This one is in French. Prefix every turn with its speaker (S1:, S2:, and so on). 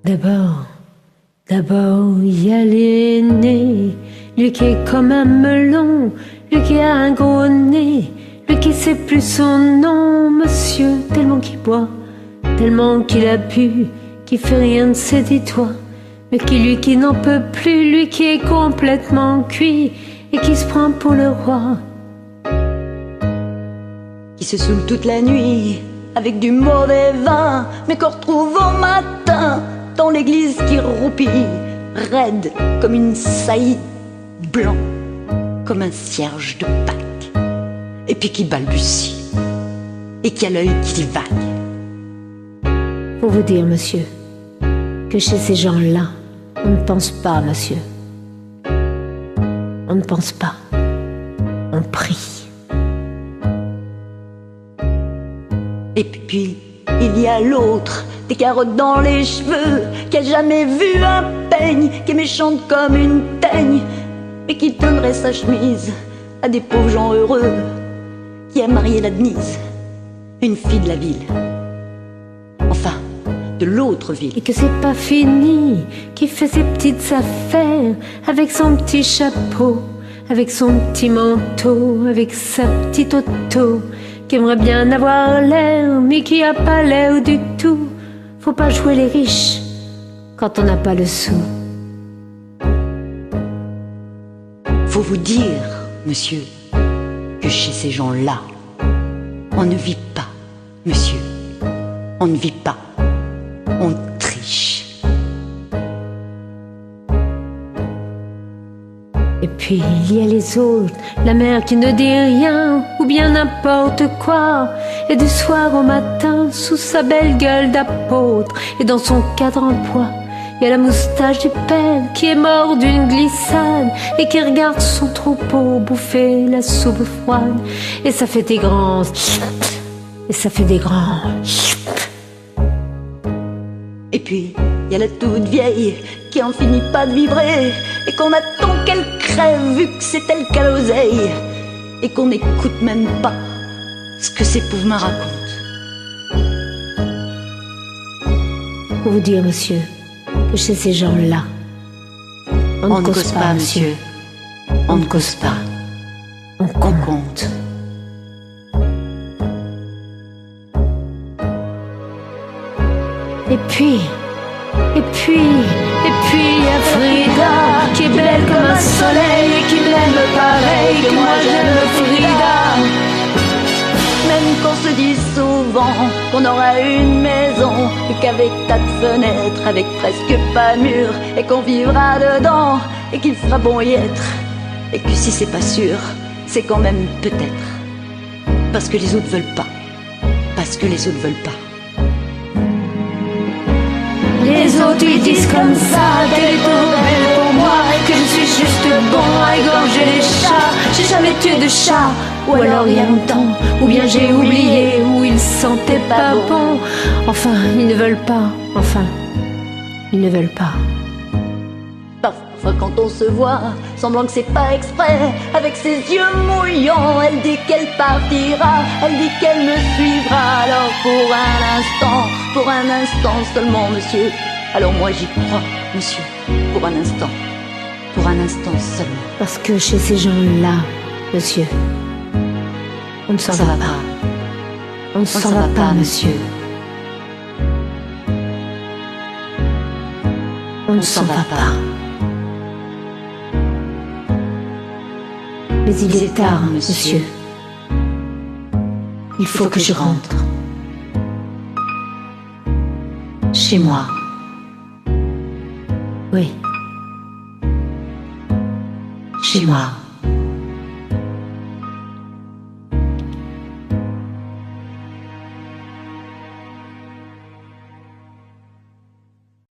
S1: D'abord, il y a l'aîné, lui qui est comme un melon, lui qui a un gros nez, lui qui sait plus son nom, monsieur, tellement qu'il boit, tellement qu'il a bu, qui fait rien de ses dis-toi, mais lui qui n'en peut plus, lui qui est complètement cuit et qui se prend pour le roi.
S2: Qui se saoule toute la nuit avec du mauvais vin, mais qu'on retrouve au matin dans l'église qui roupille, raide comme une saillie, blanc comme un cierge de Pâques, et puis qui balbutie et qui a l'œil qui divague.
S1: Pour vous dire, monsieur, que chez ces gens-là, on ne pense pas, monsieur. On ne pense pas, on prie.
S2: Et puis il y a l'autre, des carottes dans les cheveux, qui a jamais vu un peigne, qui est méchante comme une teigne, mais qui donnerait sa chemise à des pauvres gens heureux, qui a marié la Denise, une fille de la ville, enfin de l'autre ville.
S1: Et que c'est pas fini, qui fait ses petites affaires, avec son petit chapeau, avec son petit manteau, avec sa petite auto, qui aimerait bien avoir l'air, mais qui a pas l'air du tout. Faut pas jouer les riches quand on n'a pas le sou.
S2: Faut vous dire, monsieur, que chez ces gens-là, on ne vit pas, monsieur, on ne vit pas, on triche.
S1: Et puis il y a les autres, la mère qui ne dit rien, ou bien n'importe quoi, et du soir au matin, sous sa belle gueule d'apôtre, et dans son cadre en poids, il y a la moustache du père qui est mort d'une glissade, et qui regarde son troupeau bouffer la soupe froide, et ça fait des grands, et ça fait des grands.
S2: Et puis il y a la toute vieille qui en finit pas de vibrer, et qu'on attend qu'elle crève vu que c'est elle qui a l'oseille, et qu'on n'écoute même pas ce que ces pauvres mains racontent.
S1: Pour vous dire, monsieur, que chez ces gens-là, on ne cause pas, monsieur.
S2: On ne cause pas,
S1: On
S2: on compte.
S1: Et puis, il y a Frida, qui est belle comme un soleil et qui m'aime pareil que moi j'aime Frida.
S2: Même qu'on se dit souvent qu'on aura une maison, et qu'avec tas de fenêtres, avec presque pas de mur, et qu'on vivra dedans, et qu'il fera bon y être, et que si c'est pas sûr, c'est quand même peut-être, parce que les autres veulent pas, parce que les autres veulent pas.
S1: Les autres ils disent comme ça qu'elle est trop belle pour moi, que je suis juste bon à égorger les chats. J'ai jamais tué de chat, ou alors il y a longtemps, ou bien j'ai oublié, ou ils sentaient pas bon. Enfin, ils ne veulent pas, ils ne veulent pas.
S2: Parfois quand on se voit, semblant que c'est pas exprès, avec ses yeux mouillants, elle dit qu'elle partira, elle dit qu'elle me suivra. Alors pour un instant seulement, monsieur, alors moi j'y crois, monsieur, pour un instant seulement.
S1: Parce que chez ces gens-là, monsieur, on ne s'en va pas. On ne s'en va pas, monsieur. On ne s'en va pas. Mais il est tard, monsieur. Il faut que je rentre. Chez moi. Oui. Chez moi.